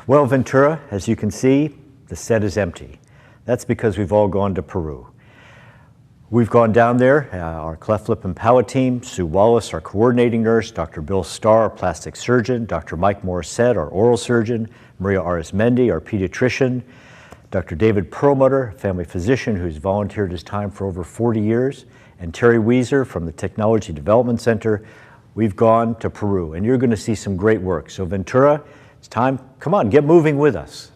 Well, Ventura, as you can see, the set is empty. That's because we've all gone to Peru. We've gone down there, our cleft lip and palate team, Sue Wallace, our coordinating nurse, Dr. Bill Starr, our plastic surgeon, Dr. Mike Morissette, our oral surgeon, Maria Arizmendi, our pediatrician, Dr. David Perlmutter, family physician who's volunteered his time for over 40 years, and Terry Weiser from the Technology Development Center. We've gone to Peru, and you're going to see some great work. So Ventura, it's time, come on, get moving with us.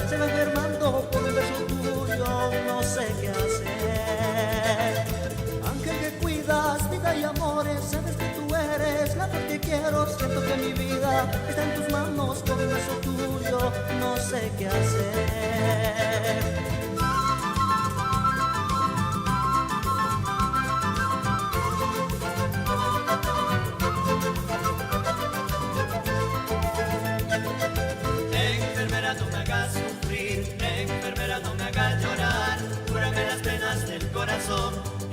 Se va enfermando por un beso tuyo, no sé qué hacer. Ángel que cuidas, vida y amores, sabes que tú eres la que quiero. Siento que mi vida está en tus manos por un beso tuyo, no sé qué hacer.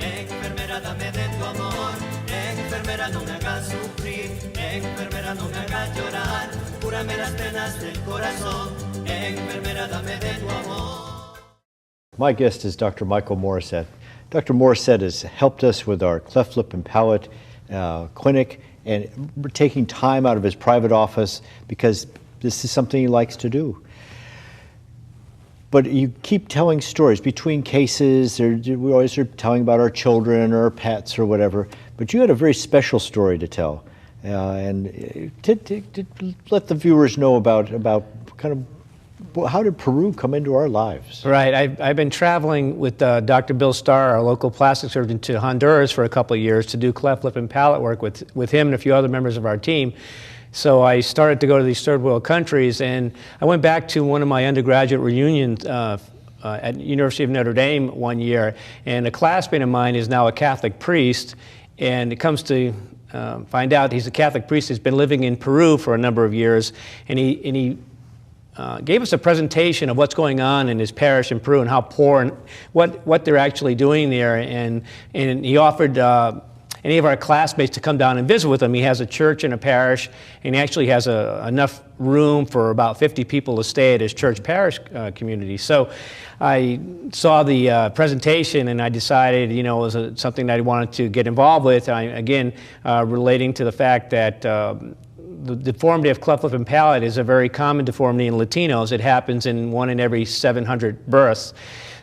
Enfermera, dame de tu amor. Enfermera, no me hagas sufrir. Enfermera, no me hagas llorar. Cúrame las penas del corazón. Enfermera, dame de tu amor. My guest is Dr. Michael Morissette. Dr. Morissette has helped us with our cleft lip and palate clinic, and taking time out of his private office because this is something he likes to do. But you keep telling stories between cases. We always are telling about our children or our pets or whatever. But you had a very special story to tell, and to let the viewers know about kind of how did Peru come into our lives? Right. I've been traveling with Dr. Bill Starr, our local plastic surgeon, to Honduras for a couple of years to do cleft lip and palate work with him and a few other members of our team. So I started to go to these third world countries, and I went back to one of my undergraduate reunions at University of Notre Dame one year, and a classmate of mine is now a Catholic priest, and it comes to find out he's a Catholic priest who's been living in Peru for a number of years, and he gave us a presentation of what's going on in his parish in Peru and how poor and what they're actually doing there, and he offered any of our classmates to come down and visit with him. He has a church and a parish, and he actually has enough room for about 50 people to stay at his church parish community. So I saw the presentation, and I decided, you know, it was something that I wanted to get involved with. Again, relating to the fact that the deformity of cleft lip and palate is a very common deformity in Latinos. It happens in 1 in every 700 births.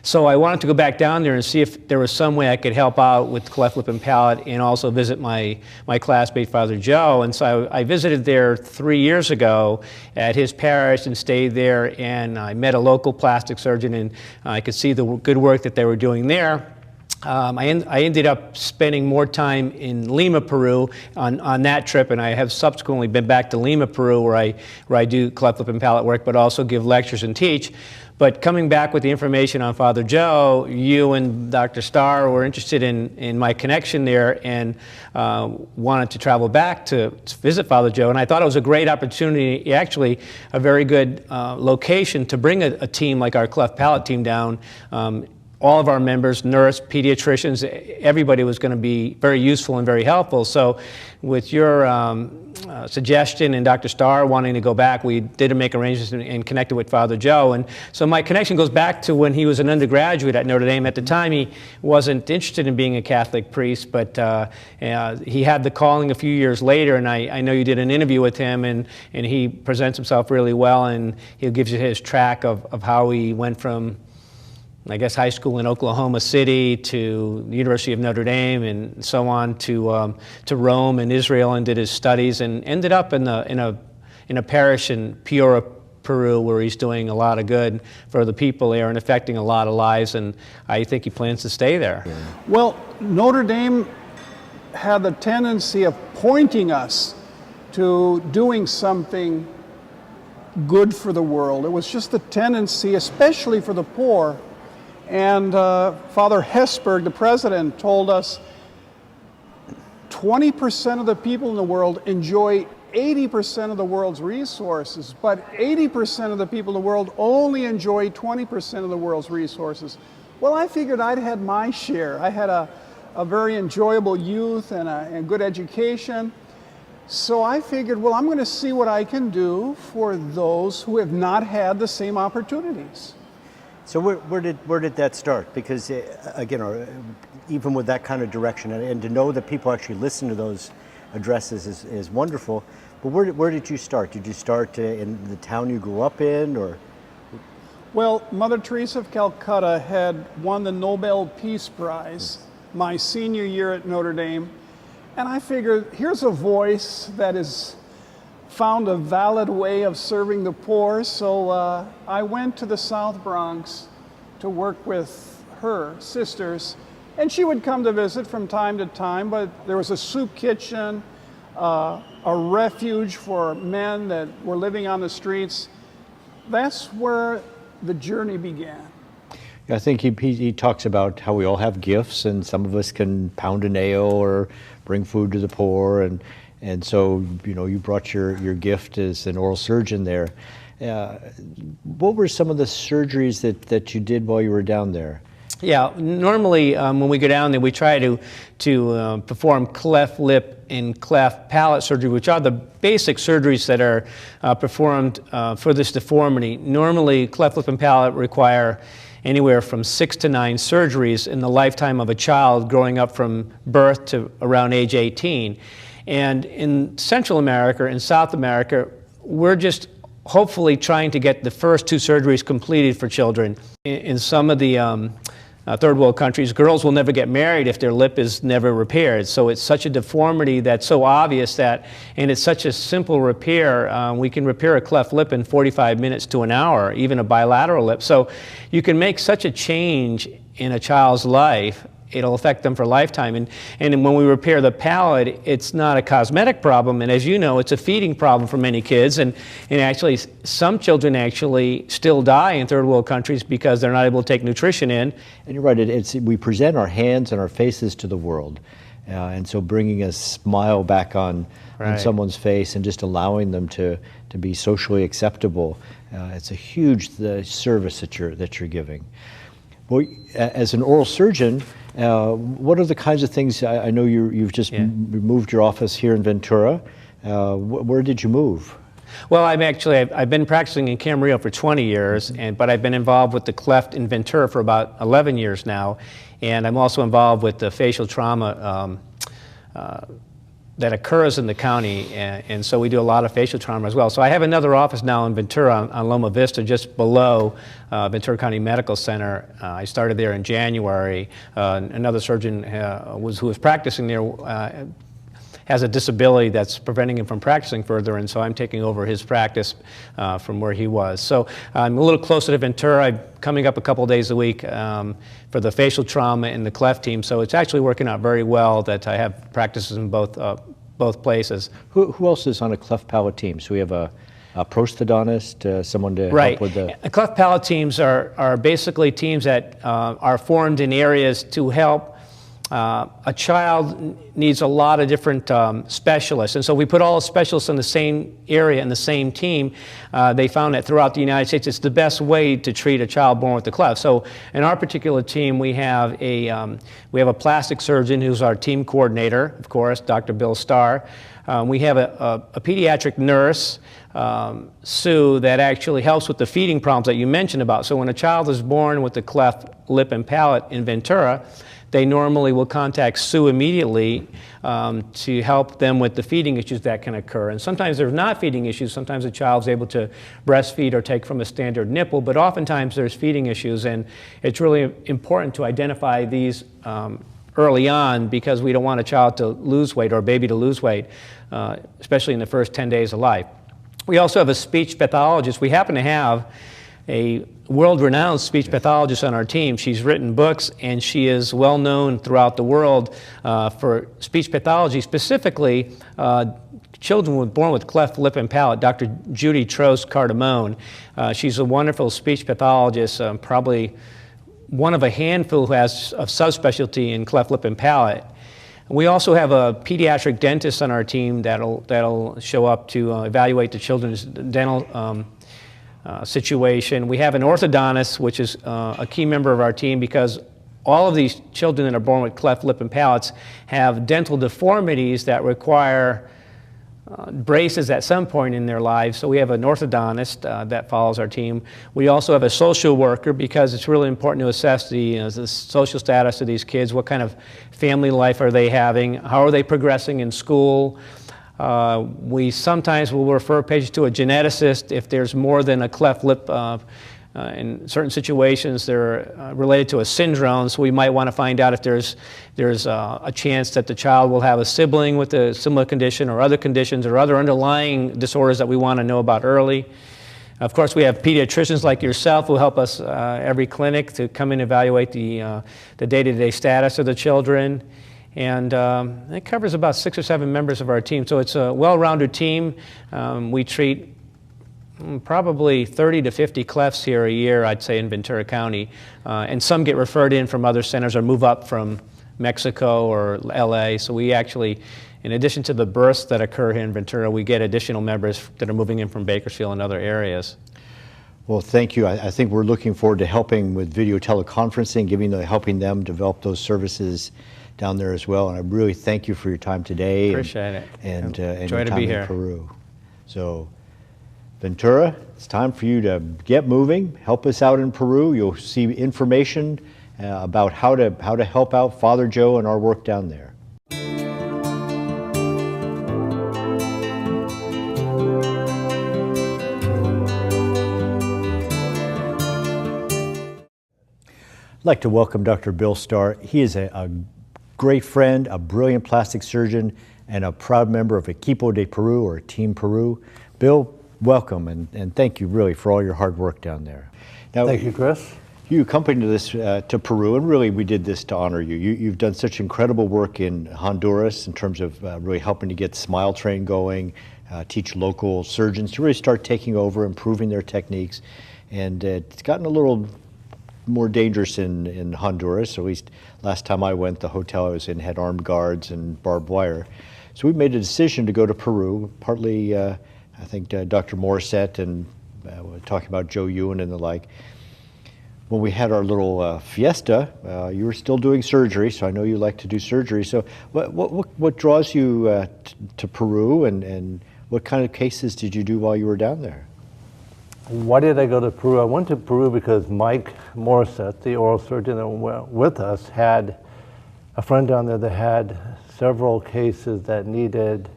So I wanted to go back down there and see if there was some way I could help out with cleft lip and palate and also visit my classmate, Father Joe. And so I visited there 3 years ago at his parish and stayed there, and I met a local plastic surgeon, and I could see the good work that they were doing there. I ended up spending more time in Lima, Peru on that trip, and I have subsequently been back to Lima, Peru, where I do cleft lip and palate work, but also give lectures and teach. But coming back with the information on Father Joe, you and Dr. Starr were interested in my connection there and wanted to travel back to visit Father Joe. And I thought it was a great opportunity, actually a very good location to bring a team like our cleft palate team down. All of our members, nurse, pediatricians, everybody was going to be very useful and very helpful. So with your suggestion and Dr. Starr wanting to go back, we did make arrangements and connected with Father Joe. And so my connection goes back to when he was an undergraduate at Notre Dame. At the time, he wasn't interested in being a Catholic priest, but he had the calling a few years later, and I know you did an interview with him, and he presents himself really well, and he gives you his track of how he went from, I guess, high school in Oklahoma City to the University of Notre Dame and so on to Rome and Israel, and did his studies and ended up in a parish in Piura, Peru, where he's doing a lot of good for the people there and affecting a lot of lives, and I think he plans to stay there. Well, Notre Dame had the tendency of pointing us to doing something good for the world. It was just a tendency, especially for the poor. And Father Hesburgh, the president, told us 20% of the people in the world enjoy 80% of the world's resources, but 80% of the people in the world only enjoy 20% of the world's resources. Well, I figured I'd had my share. I had a very enjoyable youth and a good education. So I figured, well, I'm going to see what I can do for those who have not had the same opportunities. So where did that start? Because again, even with that kind of direction, and to know that people actually listen to those addresses is wonderful. But where did you start? Did you start in the town you grew up in, or? Well, Mother Teresa of Calcutta had won the Nobel Peace Prize my senior year at Notre Dame, and I figured here's a voice that has found a valid way of serving the poor. So I went to the South Bronx to work with her sisters, and she would come to visit from time to time. But there was a soup kitchen, a refuge for men that were living on the streets. That's where the journey began. I think he talks about how we all have gifts, and some of us can pound a nail or bring food to the poor, and so you brought your gift as an oral surgeon there. What were some of the surgeries that you did while you were down there? Yeah, normally when we go down there, we try to perform cleft lip and cleft palate surgery, which are the basic surgeries that are performed for this deformity. Normally, cleft lip and palate require anywhere from 6 to 9 surgeries in the lifetime of a child growing up from birth to around age 18. And in Central America and South America, we're just hopefully trying to get the first 2 surgeries completed for children. In some of the third world countries, girls will never get married if their lip is never repaired. So it's such a deformity that's so obvious and it's such a simple repair. We can repair a cleft lip in 45 minutes to an hour, even a bilateral lip. So you can make such a change in a child's life. It'll affect them for a lifetime. And when we repair the palate, it's not a cosmetic problem. And as you know, it's a feeding problem for many kids. And actually, some children actually still die in third world countries because they're not able to take nutrition in. And you're right, we present our hands and our faces to the world. And so bringing a smile back on someone's face and just allowing them to be socially acceptable, it's a huge service that you're giving. Well, as an oral surgeon, what are the kinds of things? I know you've just moved your office here in Ventura. Where did you move? Well, I've been practicing in Camarillo for 20 years, but I've been involved with the cleft in Ventura for about 11 years now, and I'm also involved with the facial trauma that occurs in the county, and so we do a lot of facial trauma as well. So I have another office now in Ventura on Loma Vista, just below Ventura County Medical Center. I started there in January. Another surgeon who was practicing there has a disability that's preventing him from practicing further, and so I'm taking over his practice from where he was. So I'm a little closer to Ventura. I'm coming up a couple days a week for the facial trauma and the cleft team, so it's actually working out very well that I have practices in both places. Who else is on a cleft palate team? So we have a prosthodontist, someone to help with the... Cleft palate teams are basically teams that are formed in areas to help. A child needs a lot of different specialists, and so we put all the specialists in the same area in the same team. They found that throughout the United States it's the best way to treat a child born with a cleft. So in our particular team we have a plastic surgeon who's our team coordinator, of course, Dr. Bill Starr. We have a pediatric nurse, Sue, that actually helps with the feeding problems that you mentioned about. So when a child is born with a cleft lip and palate in Ventura, they normally will contact Sue immediately to help them with the feeding issues that can occur. And sometimes there's not feeding issues. Sometimes the child's able to breastfeed or take from a standard nipple, but oftentimes there's feeding issues, and it's really important to identify these early on because we don't want a child to lose weight or a baby to lose weight, especially in the first 10 days of life. We also have a speech pathologist. We happen to have a world-renowned speech pathologist on our team. She's written books, and she is well known throughout the world for speech pathology. Specifically, children born with cleft lip and palate, Dr. Judy Trost-Cardamone. She's a wonderful speech pathologist, probably one of a handful who has a subspecialty in cleft lip and palate. We also have a pediatric dentist on our team that'll show up to evaluate the children's dental situation. We have an orthodontist, which is a key member of our team, because all of these children that are born with cleft lip and palates have dental deformities that require braces at some point in their lives. So we have an orthodontist that follows our team. We also have a social worker, because it's really important to assess the social status of these kids. What kind of family life are they having? How are they progressing in school? We sometimes will refer patients to a geneticist if there's more than a cleft lip. In certain situations, they're related to a syndrome, so we might want to find out if there's a chance that the child will have a sibling with a similar condition, or other conditions, or other underlying disorders that we want to know about early. Of course, we have pediatricians like yourself who help us every clinic to come in and evaluate the day-to-day status of the children. And it covers about 6 or 7 members of our team, so it's a well-rounded team. We treat probably 30 to 50 clefts here a year, I'd say, in Ventura County. And some get referred in from other centers or move up from Mexico or LA. So we actually, in addition to the births that occur here in Ventura, we get additional members that are moving in from Bakersfield and other areas. Well, thank you. I think we're looking forward to helping with video teleconferencing, helping them develop those services down there as well. And I really thank you for your time today. Appreciate it. And your Enjoy to time be in here. Peru. So, Ventura, it's time for you to get moving. Help us out in Peru. You'll see information about how to help out Father Joe and our work down there. I'd like to welcome Dr. Bill Starr. He is a great friend, a brilliant plastic surgeon, and a proud member of Equipo de Peru, or Team Peru. Bill, welcome, and thank you really for all your hard work down there. Now, thank you, Chris. You accompanied us to Peru, and really we did this to honor you. You've done such incredible work in Honduras in terms of really helping to get Smile Train going, teach local surgeons to really start taking over, improving their techniques. And it's gotten a little more dangerous in Honduras. At least last time I went, the hotel I was in had armed guards and barbed wire. So we made a decision to go to Peru, partly I think Dr. Morissette and we're talking about Joe Ewan and the like. When we had our little fiesta, you were still doing surgery, so I know you like to do surgery. So what draws you to Peru, and what kind of cases did you do while you were down there? Why did I go to Peru? I went to Peru because Mike Morissette, the oral surgeon that went with us, had a friend down there that had several cases that needed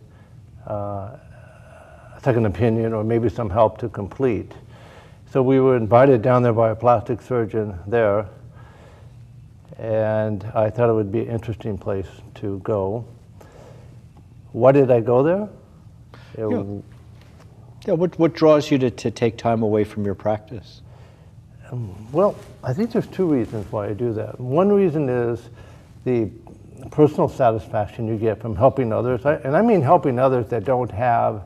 second opinion or maybe some help to complete. So we were invited down there by a plastic surgeon there, and I thought it would be an interesting place to go. Why did I go there? Yeah, what draws you to take time away from your practice? Well, I think there's 2 reasons why I do that. One reason is the personal satisfaction you get from helping others, and I mean helping others that don't have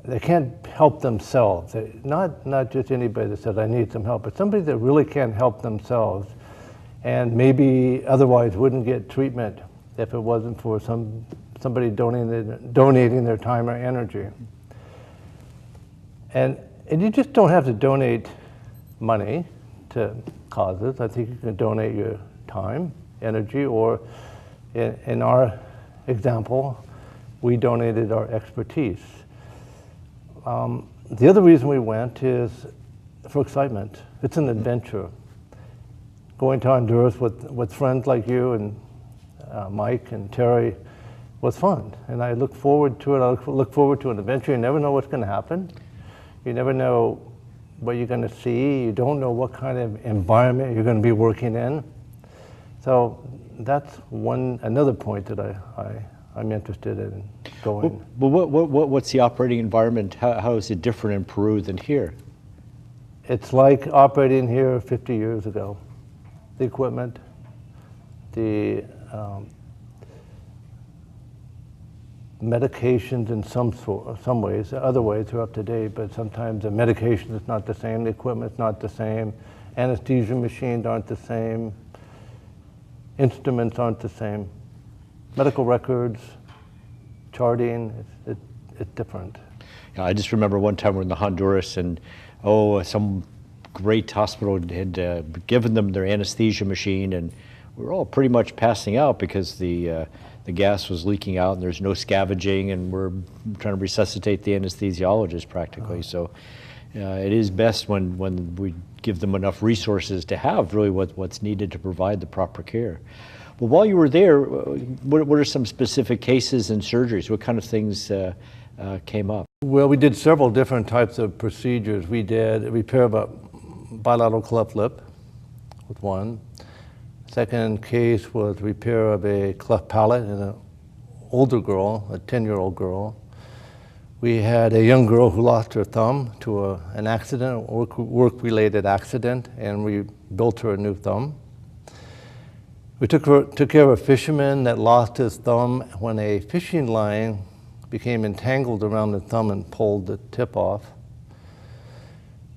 they can't help themselves. Not just anybody that says, I need some help, but somebody that really can't help themselves and maybe otherwise wouldn't get treatment if it wasn't for somebody donating their time or energy. And you just don't have to donate money to causes. I think you can donate your time, energy, or in our example, we donated our expertise. The other reason we went is for excitement. It's an adventure. Going to Honduras with friends like you and Mike and Terry was fun, and I look forward to it. I look forward to an adventure. You never know what's going to happen. You never know what you're going to see. You don't know what kind of environment you're going to be working in. So that's another point that I'm interested in going. Well, what's the operating environment? How is it different in Peru than here? It's like operating here 50 years ago. The equipment, medications in some ways. Other ways are up to date, but sometimes the medication is not the same, the equipment's not the same, anesthesia machines aren't the same, instruments aren't the same, medical records, charting, it's different. Yeah, I just remember one time we were in the Honduras, and some great hospital had given them their anesthesia machine, and we were all pretty much passing out because the gas was leaking out and there's no scavenging, and we're trying to resuscitate the anesthesiologist practically. So it is best when we give them enough resources to have really what's needed to provide the proper care. Well, while you were there, what are some specific cases and surgeries? What kind of things came up? Well, we did several different types of procedures. We did a repair of a bilateral cleft lip with one. Second case was repair of a cleft palate in an older girl, a 10-year-old girl. We had a young girl who lost her thumb to an accident, a work-related accident, and we built her a new thumb. We took care of a fisherman that lost his thumb when a fishing line became entangled around the thumb and pulled the tip off.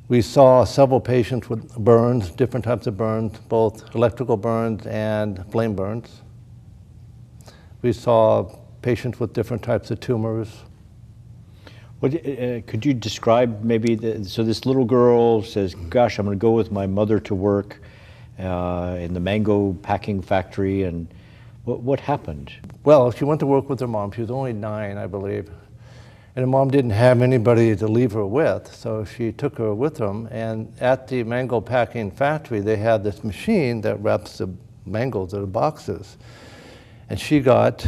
We saw several patients with burns, different types of burns, both electrical burns and flame burns. We saw patients with different types of tumors. Could you describe maybe, so this little girl says, gosh, I'm going to go with my mother to work in the mango packing factory, and what happened? Well, she went to work with her mom. She was only 9, I believe. And her mom didn't have anybody to leave her with, so she took her with them. And at the mango packing factory, they had this machine that wraps the mangoes in boxes. And she got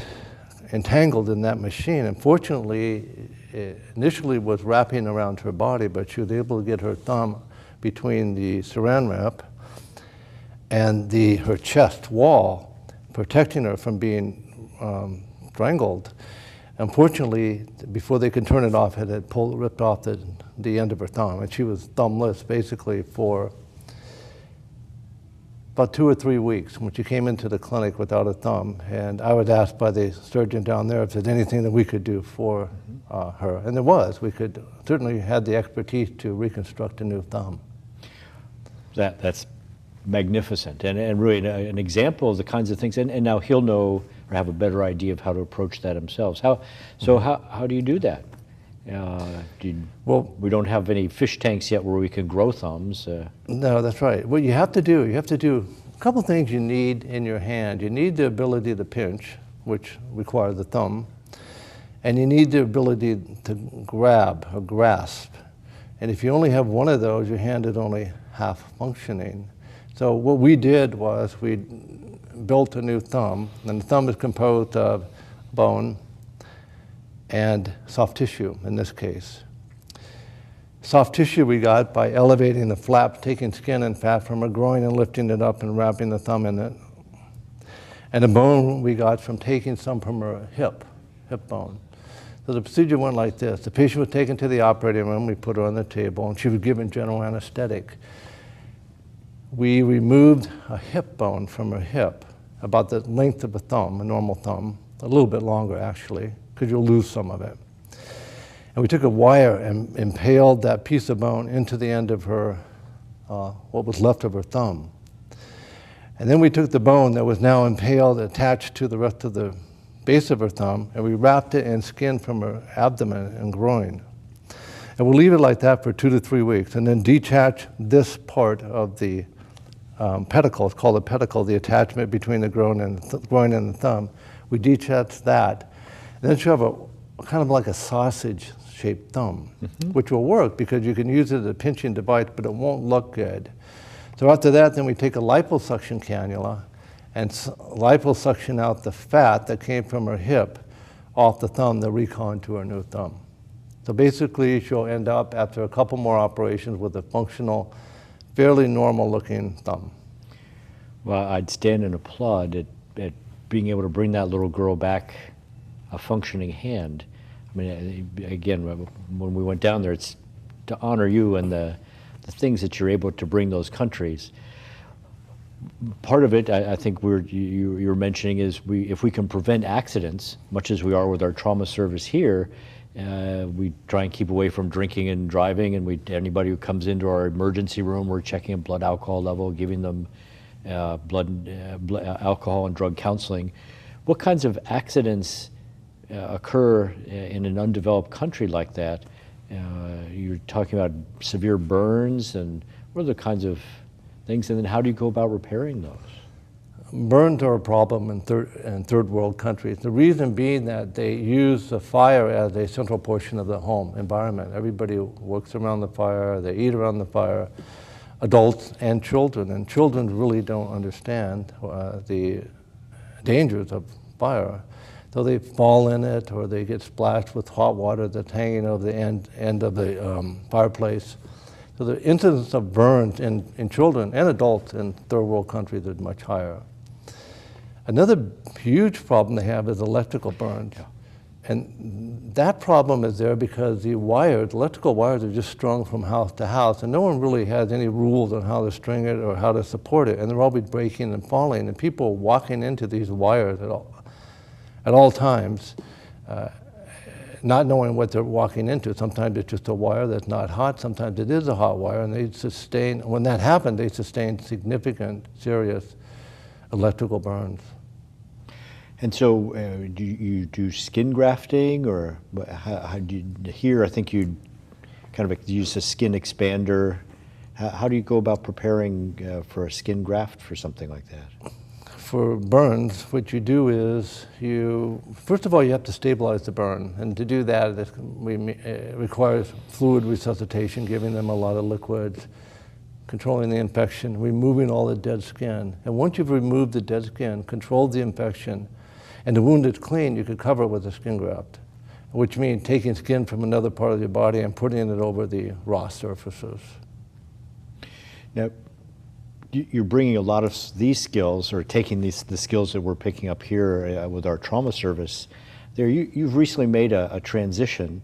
entangled in that machine. Unfortunately, it initially was wrapping around her body, but she was able to get her thumb between the saran wrap and her chest wall, protecting her from being strangled. Unfortunately, before they could turn it off, it had ripped off the end of her thumb, and she was thumbless basically for about 2 or 3 weeks when she came into the clinic without a thumb. And I was asked by the surgeon down there if there's anything that we could do for her, and there was. We could certainly had the expertise to reconstruct a new thumb. That's magnificent, and really an example of the kinds of things, and now he'll know or have a better idea of how to approach that himself. How do you do that? Well, we don't have any fish tanks yet where we can grow thumbs. No, that's right. What you have to do a couple things you need in your hand. You need the ability to pinch, which requires the thumb, and you need the ability to grab or grasp. And if you only have one of those, your hand is only half functioning. So what we did was we built a new thumb, and the thumb is composed of bone and soft tissue in this case. Soft tissue we got by elevating the flap, taking skin and fat from her groin and lifting it up and wrapping the thumb in it. And the bone we got from taking some from her hip bone. So the procedure went like this. The patient was taken to the operating room, we put her on the table, and she was given general anesthetic. We removed a hip bone from her hip, about the length of a thumb, a normal thumb, a little bit longer actually, because you'll lose some of it. And we took a wire and impaled that piece of bone into the end of her, what was left of her thumb. And then we took the bone that was now impaled, attached to the rest of the base of her thumb, and we wrapped it in skin from her abdomen and groin. And we'll leave it like that for 2 to 3 weeks, and then detach this part of the pedicle. It's called a pedicle, the attachment between the groin and the thumb. We detach that. And then you have a kind of like a sausage-shaped thumb, which will work because you can use it as a pinching device, but it won't look good. So after that, then we take a liposuction cannula and liposuction out the fat that came from her hip off the thumb to recontour a new thumb. So basically, she'll end up, after a couple more operations, with a functional, fairly normal-looking thumb. Well, I'd stand and applaud at being able to bring that little girl back a functioning hand. I mean, again, when we went down there, it's to honor you and the things that you're able to bring those countries. part of it, I think you were mentioning is if we can prevent accidents, much as we are with our trauma service here, we try and keep away from drinking and driving, and anybody who comes into our emergency room, we're checking a blood alcohol level, giving them blood alcohol and drug counseling. What kinds of accidents occur in an undeveloped country like that? You're talking about severe burns, and what are the kinds of things, and then how do you go about repairing those? Burns are a problem in third world countries. The reason being that they use the fire as a central portion of the home environment. Everybody works around the fire, they eat around the fire, adults and children really don't understand the dangers of fire. So they fall in it, or they get splashed with hot water that's hanging over the end of the fireplace. So the incidence of burns in children and adults in third world countries is much higher. Another huge problem they have is electrical burns. Yeah. And that problem is there because the electrical wires are just strung from house to house, and no one really has any rules on how to string it or how to support it, and they're always breaking and falling, and people walking into these wires at all times, not knowing what they're walking into. Sometimes it's just a wire that's not hot, sometimes it is a hot wire, and when that happens, they sustain significant, serious electrical burns. And so do you do skin grafting, or how do you, here I think you kind of use a skin expander. How do you go about preparing for a skin graft for something like that? For burns, what you do is first of all, you have to stabilize the burn. And to do that, it requires fluid resuscitation, giving them a lot of liquids, controlling the infection, removing all the dead skin. And once you've removed the dead skin, controlled the infection, and the wound is clean, you could cover it with a skin graft, which means taking skin from another part of your body and putting it over the raw surfaces. Now, you're bringing a lot of these skills, or taking the skills that we're picking up here with our trauma service. You've recently made a transition,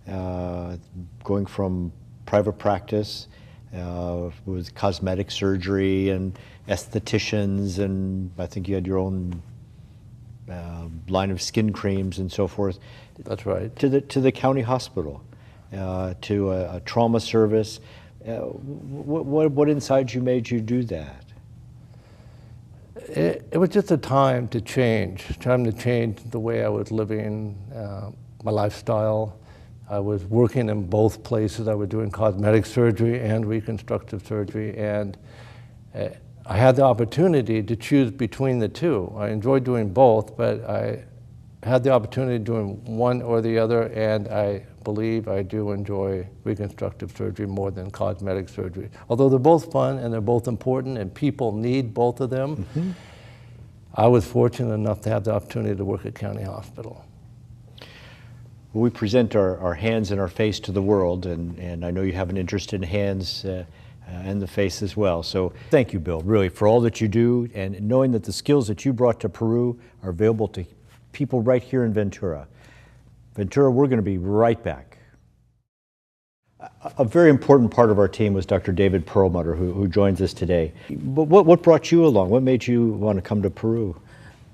going from private practice with cosmetic surgery and estheticians, and I think you had your own line of skin creams and so forth. That's right. To the county hospital, to a trauma service. What inside you made you do that? It was just a time to change the way I was living, my lifestyle. I was working in both places. I was doing cosmetic surgery and reconstructive surgery, and I had the opportunity to choose between the two. I enjoyed doing both, but I had the opportunity of doing one or the other, and I believe I do enjoy reconstructive surgery more than cosmetic surgery. Although they're both fun and they're both important and people need both of them, mm-hmm. I was fortunate enough to have the opportunity to work at County Hospital. Well, we present our hands and our face to the world, and I know you have an interest in hands and the face as well. So thank you, Bill, really, for all that you do, and knowing that the skills that you brought to Peru are available to people right here in Ventura. Ventura, we're going to be right back. A very important part of our team was Dr. David Perlmutter, who joins us today. But what brought you along? What made you want to come to Peru?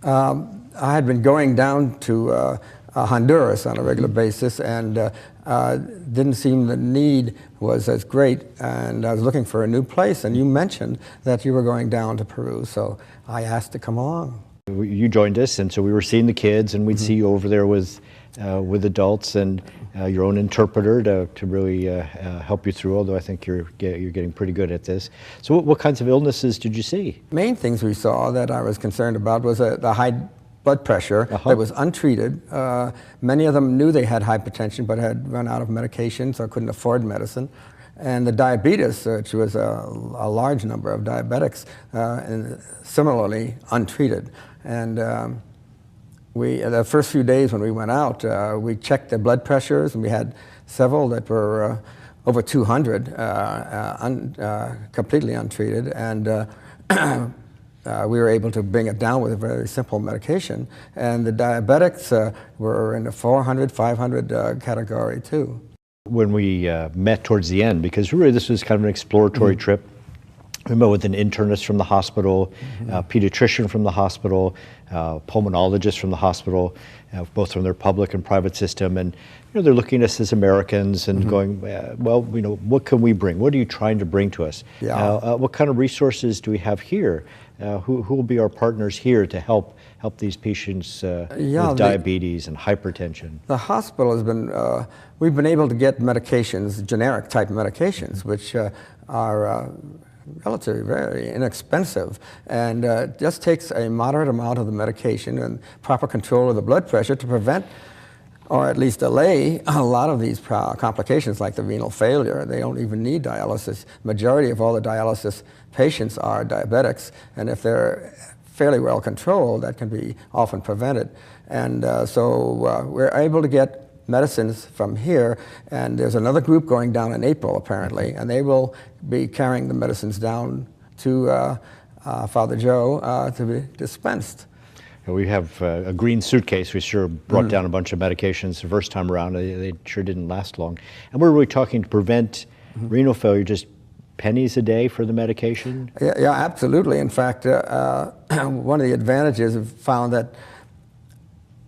I had been going down to Honduras on a regular basis, and didn't seem the need was as great, and I was looking for a new place, and you mentioned that you were going down to Peru, so I asked to come along. You joined us, and so we were seeing the kids, and we'd see you over there with adults and your own interpreter to really help you through, although I think you're getting pretty good at this. So what kinds of illnesses did you see? Main things we saw that I was concerned about was the high blood pressure that was untreated. Many of them knew they had hypertension but had run out of medication, so couldn't afford medicine. And the diabetes, which was a large number of diabetics, and similarly untreated. And the first few days when we went out, we checked their blood pressures, and we had several that were over 200, completely untreated. And we were able to bring it down with a very simple medication. And the diabetics were in the 400, 500 category too. When we met towards the end, because really this was kind of an exploratory trip, We met with an internist from the hospital, a pediatrician from the hospital, pulmonologist from the hospital, both from their public and private system. And they're looking at us as Americans and going, well, what can we bring? What are you trying to bring to us? Yeah. What kind of resources do we have here? Who will be our partners here to help these patients with diabetes and hypertension? The hospital has been, we've been able to get medications, generic type medications, which are relatively very inexpensive, and just takes a moderate amount of the medication and proper control of the blood pressure to prevent or at least delay a lot of these complications like the renal failure. They don't even need dialysis. Majority of all the dialysis patients are diabetics, and if they're fairly well controlled, that can be often prevented. And so we're able to get medicines from here, and there's another group going down in April apparently, and they will be carrying the medicines down to Father Joe to be dispensed. We have a green suitcase. We sure brought down a bunch of medications the first time around. They sure didn't last long. And we're really talking to prevent renal failure, just pennies a day for the medication? Yeah, absolutely. In fact, one of the advantages we've found that,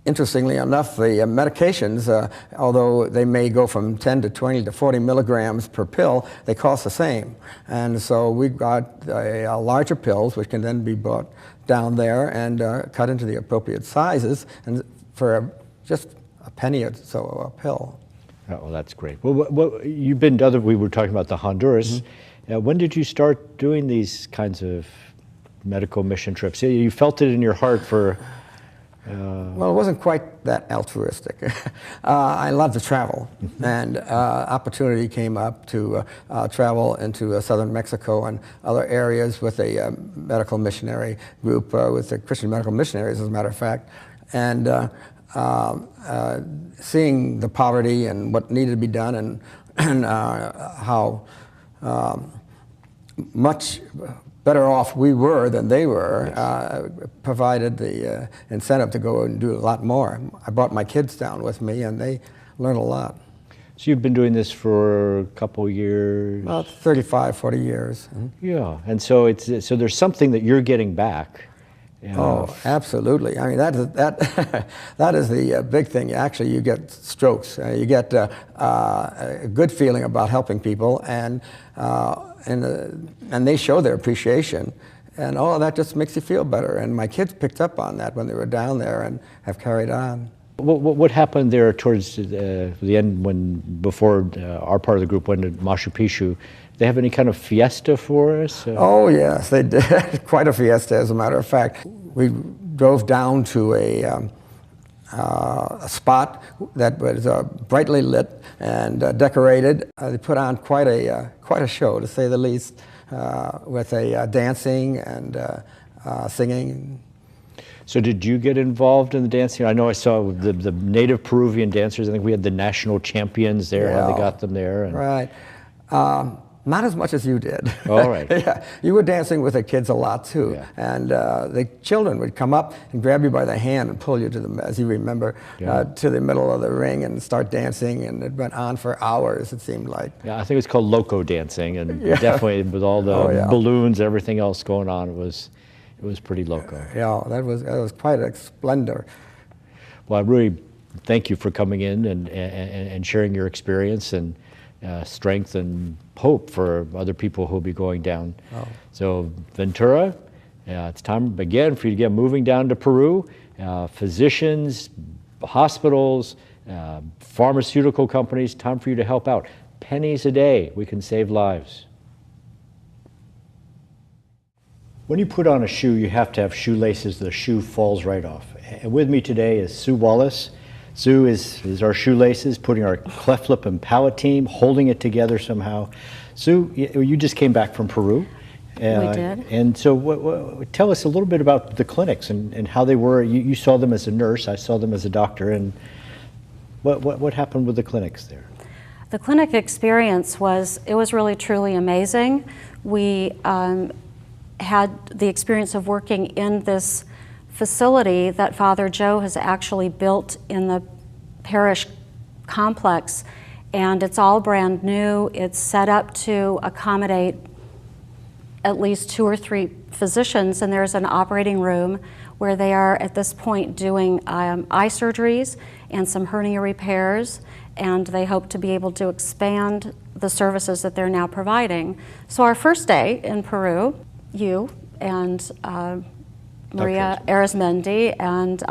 interestingly enough, the medications, although they may go from 10 to 20 to 40 milligrams per pill, they cost the same. And so we've got larger pills, which can then be bought down there and cut into the appropriate sizes, and for just a penny or so a pill. Oh, well, that's great. Well, you've been to other, we were talking about the Honduras. When did you start doing these kinds of medical mission trips? You felt it in your heart for... Well, it wasn't quite that altruistic. I love to travel, and opportunity came up to travel into southern Mexico and other areas with a medical missionary group, with the Christian medical missionaries, as a matter of fact, and seeing the poverty and what needed to be done, and how much better off we were than they were, provided the incentive to go and do a lot more. I brought my kids down with me, and they learned a lot. So you've been doing this for a couple years? About 35, 40 years. Yeah, and so so there's something that you're getting back. Oh, absolutely. I mean, that is the big thing. Actually, you get strokes. You get a good feeling about helping people, and they show their appreciation, and all of that just makes you feel better. And my kids picked up on that when they were down there and have carried on. What happened there towards the end, before our part of the group went to Machu Picchu? They have any kind of fiesta for us? Oh yes, they did. Quite a fiesta, as a matter of fact. We drove down to a spot that was brightly lit and decorated. They put on quite a show, to say the least, with dancing and singing. So did you get involved in the dancing? I know I saw the native Peruvian dancers. I think we had the national champions there. Yeah. How they got them there. And... Right. Not as much as you did. All right. Yeah, you were dancing with the kids a lot too, and the children would come up and grab you by the hand and pull you to the, as you remember, to the middle of the ring and start dancing, and it went on for hours. It seemed like. Yeah, I think it was called loco dancing, and definitely with all the balloons, everything else going on, it was pretty loco. Yeah, that was quite a splendor. Well, I really thank you for coming in and sharing your experience and strength and hope for other people who'll be going down. So Ventura, it's time again for you to get moving down to Peru. Physicians, hospitals, pharmaceutical companies, time for you to help out. Pennies a day, we can save lives. When you put on a shoe, you have to have shoelaces. The shoe falls right off. And with me today is Sue Wallace. Sue is our shoelaces, putting our cleft lip and palate team, holding it together somehow. Sue, you just came back from Peru. We did. And so tell us a little bit about the clinics and how they were. You saw them as a nurse, I saw them as a doctor, and what happened with the clinics there? The clinic experience was really truly amazing. We had the experience of working in this facility that Father Joe has actually built in the parish complex, and it's all brand new. It's set up to accommodate at least 2 or 3 physicians, and there's an operating room where they are at this point doing eye surgeries and some hernia repairs, and they hope to be able to expand the services that they're now providing. So our first day in Peru, you and Maria Arizmendi and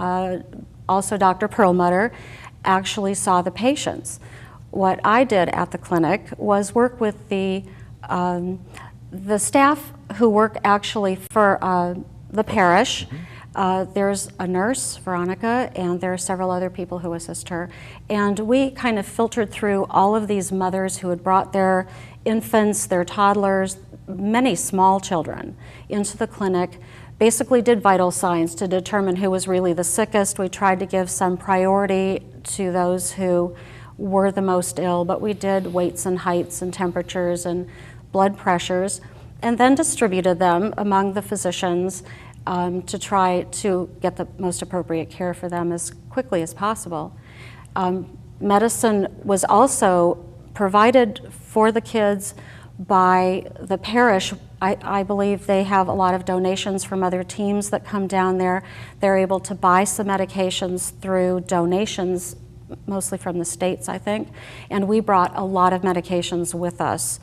also Dr. Perlmutter actually saw the patients. What I did at the clinic was work with the staff who work actually for the parish. There's a nurse, Veronica, and there are several other people who assist her. And we kind of filtered through all of these mothers who had brought their infants, their toddlers, many small children into the clinic, basically did vital signs to determine who was really the sickest. We tried to give some priority to those who were the most ill, but we did weights and heights and temperatures and blood pressures, and then distributed them among the physicians to try to get the most appropriate care for them as quickly as possible. Medicine was also provided for the kids by the parish. I believe they have a lot of donations from other teams that come down there. They're able to buy some medications through donations, mostly from the States, I think, and we brought a lot of medications with us.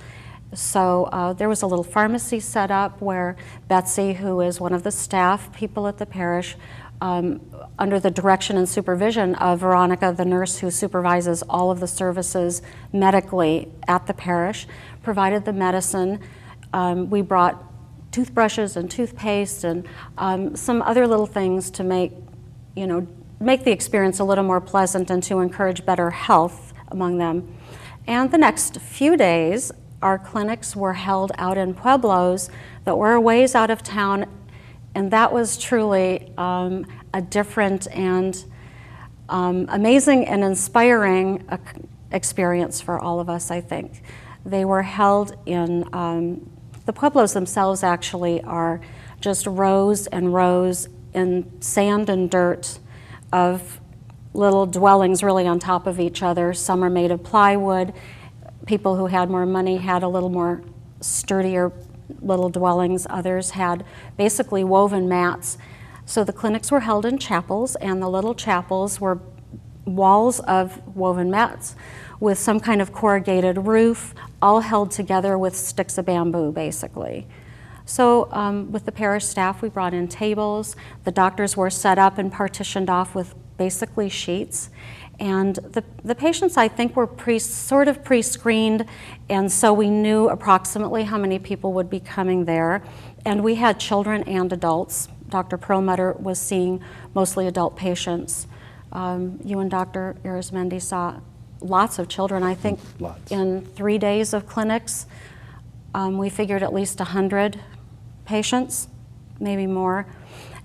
So there was a little pharmacy set up where Betsy, who is one of the staff people at the parish, under the direction and supervision of Veronica, the nurse who supervises all of the services medically at the parish, provided the medicine. We brought toothbrushes and toothpaste and some other little things to make the experience a little more pleasant and to encourage better health among them. And the next few days, our clinics were held out in pueblos that were a ways out of town, and that was truly a different and amazing and inspiring experience for all of us, I think. They were held in, the pueblos themselves actually are just rows and rows in sand and dirt of little dwellings really on top of each other. Some are made of plywood. People who had more money had a little more sturdier little dwellings. Others had basically woven mats. So the clinics were held in chapels, and the little chapels were walls of woven mats with some kind of corrugated roof, all held together with sticks of bamboo, basically. So with the parish staff, we brought in tables. The doctors were set up and partitioned off with basically sheets. And the patients, I think, were sort of pre-screened, and so we knew approximately how many people would be coming there. And we had children and adults. Dr. Perlmutter was seeing mostly adult patients. You and Dr. Arizmendi saw lots of children. I think in 3 days of clinics, we figured at least 100 patients, maybe more.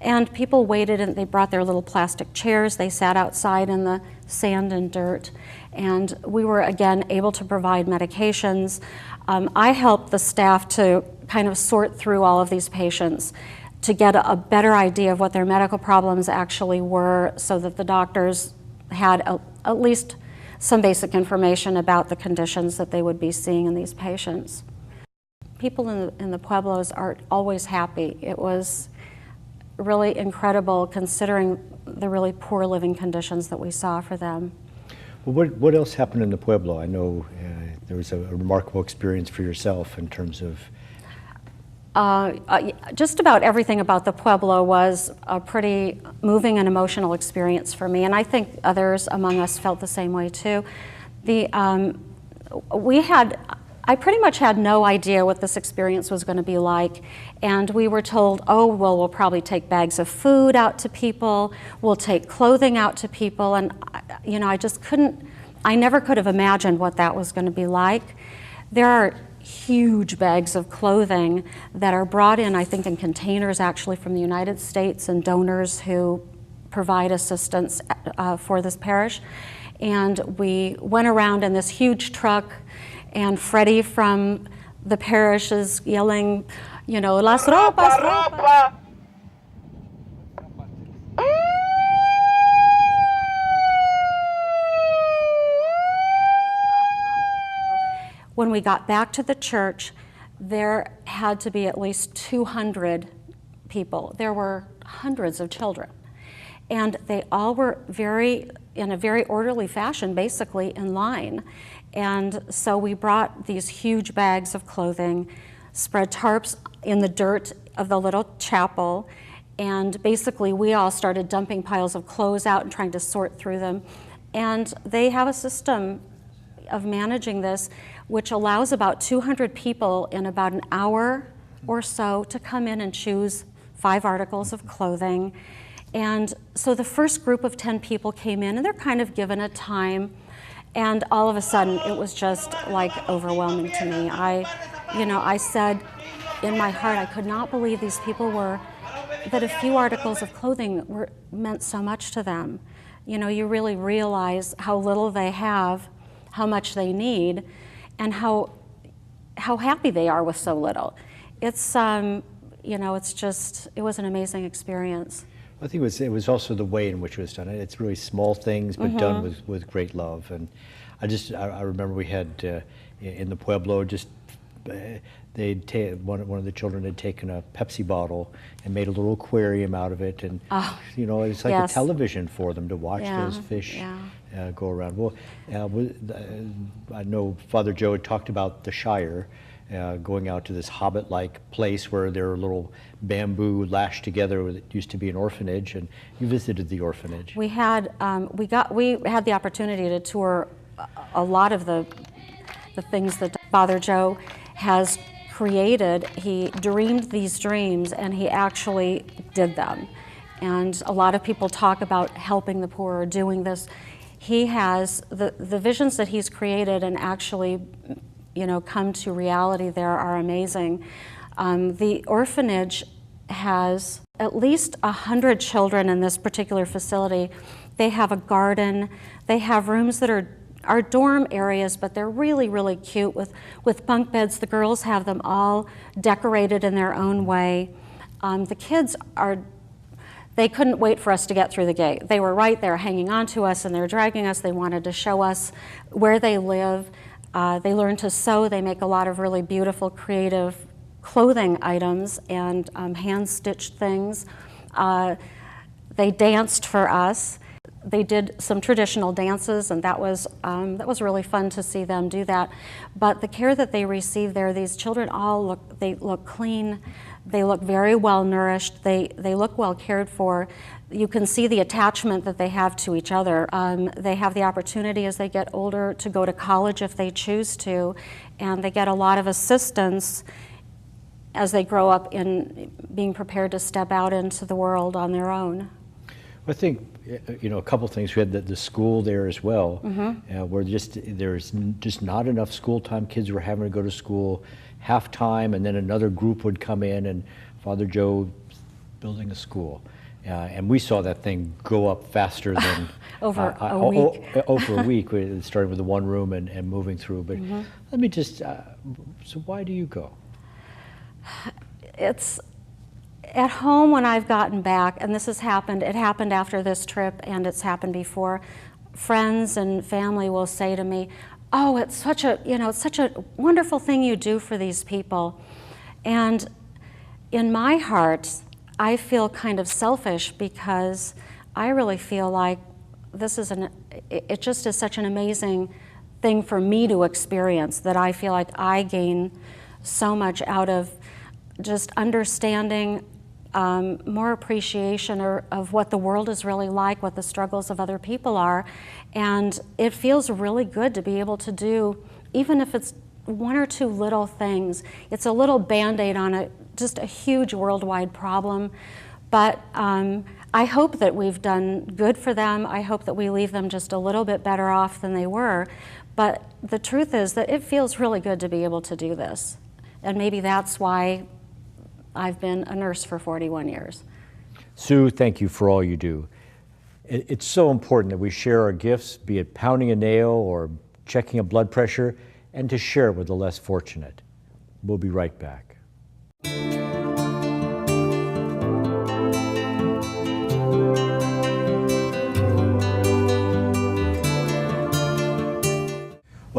And people waited, and they brought their little plastic chairs. They sat outside in the sand and dirt. And we were, again, able to provide medications. I helped the staff to kind of sort through all of these patients to get a better idea of what their medical problems actually were, so that the doctors had at least some basic information about the conditions that they would be seeing in these patients. People in the pueblos are always happy. It was really incredible considering the really poor living conditions that we saw for them. Well, what else happened in the pueblo? I know there was a remarkable experience for yourself in terms of... just about everything about the pueblo was a pretty moving and emotional experience for me, and I think others among us felt the same way too. I pretty much had no idea what this experience was going to be like, and we were told, oh, well, we'll probably take bags of food out to people, we'll take clothing out to people, and I never could have imagined what that was going to be like. There are huge bags of clothing that are brought in, I think in containers actually from the United States, and donors who provide assistance for this parish. And we went around in this huge truck, and Freddie from the parish is yelling, las ropas, ropas. When we got back to the church, there had to be at least 200 people. There were hundreds of children. And they all were in a very orderly fashion, basically in line. And so we brought these huge bags of clothing, spread tarps in the dirt of the little chapel, and basically we all started dumping piles of clothes out and trying to sort through them. And they have a system of managing this, which allows about 200 people in about an hour or so to come in and choose 5 articles of clothing. And so the first group of 10 people came in, and they're kind of given a time, and all of a sudden it was just like overwhelming to me. I said in my heart, I could not believe these people that a few articles of clothing meant so much to them. You really realize how little they have, how much they need, and how happy they are with so little. It was an amazing experience. I think it was also the way in which it was done. It's really small things, but done with great love. And I remember we had in the Pueblo one of the children had taken a Pepsi bottle and made a little aquarium out of it, and it's like yes. a television for them to watch those fish go around. Well, I know Father Joe had talked about the Shire. Going out to this hobbit-like place where there are little bamboo lashed together. It used to be an orphanage, and you visited the orphanage. We had the opportunity to tour a lot of the things that Father Joe has created. He dreamed these dreams, and he actually did them. And a lot of people talk about helping the poor or doing this. He has the visions that he's created and actually come to reality there are amazing. The orphanage has at least 100 children in this particular facility. They have a garden. They have rooms that are dorm areas, but they're really, really cute with bunk beds. The girls have them all decorated in their own way. The kids they couldn't wait for us to get through the gate. They were right there hanging on to us, and they're dragging us. They wanted to show us where they live. They learn to sew. They make a lot of really beautiful, creative clothing items and hand-stitched things. They danced for us. They did some traditional dances, and that was really fun to see them do that. But the care that they receive there, these children all look clean. They look very well nourished. They look well cared for. You can see the attachment that they have to each other. They have the opportunity as they get older to go to college if they choose to, and they get a lot of assistance as they grow up in being prepared to step out into the world on their own. I think a couple things. We had the school there as well, where there's just not enough school time. Kids were having to go to school half time, and then another group would come in, and Father Joe building a school. And we saw that thing go up faster than over a week. Over a week, starting with the one room and moving through. But let me just, so why do you go? It's at home when I've gotten back, and this has happened, it happened after this trip and it's happened before, friends and family will say to me, oh, it's such a wonderful thing you do for these people. And in my heart, I feel kind of selfish because I really feel like it just is such an amazing thing for me to experience, that I feel like I gain so much out of just understanding more appreciation of what the world is really like, what the struggles of other people are. And it feels really good to be able to do, even if it's one or two little things. It's a little Band-Aid on just a huge worldwide problem. But I hope that we've done good for them. I hope that we leave them just a little bit better off than they were. But the truth is that it feels really good to be able to do this. And maybe that's why I've been a nurse for 41 years. Sue, thank you for all you do. It's so important that we share our gifts, be it pounding a nail or checking a blood pressure, and to share it with the less fortunate. We'll be right back.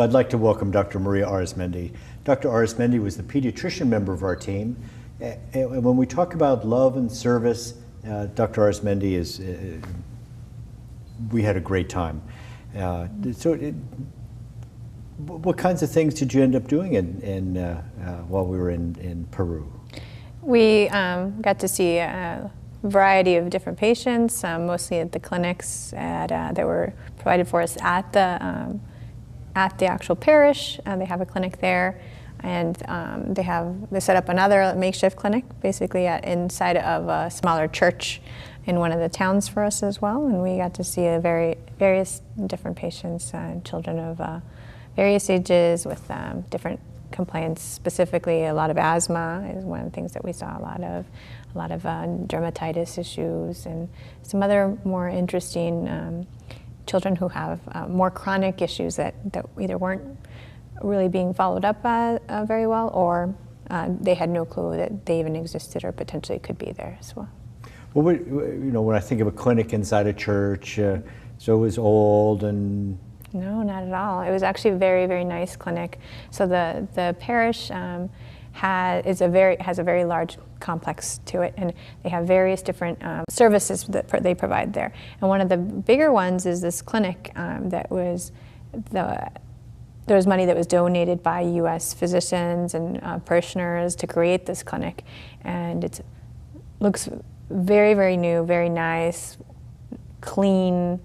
Well, I'd like to welcome Dr. Maria Arizmendi. Dr. Arizmendi was the pediatrician member of our team. And when we talk about love and service, Dr. Arizmendi is, we had a great time. What kinds of things did you end up doing while we were in Peru? We got to see a variety of different patients, mostly at the clinics that were provided for us at the actual parish. They have a clinic there, and they set up another makeshift clinic, basically inside of a smaller church in one of the towns for us as well. And we got to see various different patients, children of various ages with different complaints. Specifically, a lot of asthma is one of the things that we saw a lot of dermatitis issues, and some other more interesting children who have more chronic issues that either weren't really being followed up very well, or they had no clue that they even existed or potentially could be there as well. Well, when I think of a clinic inside a church, so it was old and... No, not at all. It was actually a very, very nice clinic. So the parish has a very large complex to it, and they have various different services that they provide there. And one of the bigger ones is this clinic there was money that was donated by U.S. physicians and parishioners to create this clinic, and it looks very, very new, very nice, clean,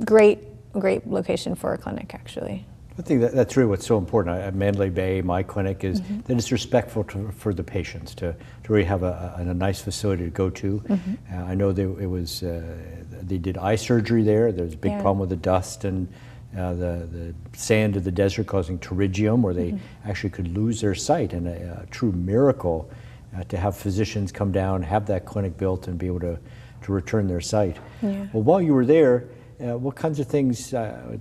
great location for a clinic, actually. I think that's really what's so important at Mandalay Bay. My clinic is that it's respectful for the patients to really have a nice facility to go to. I know they did eye surgery there. There's a big problem with the dust and the sand of the desert causing pterygium, where they actually could lose their sight, and a true miracle to have physicians come down, have that clinic built, and be able to return their sight. Yeah. Well, while you were there, what kinds of things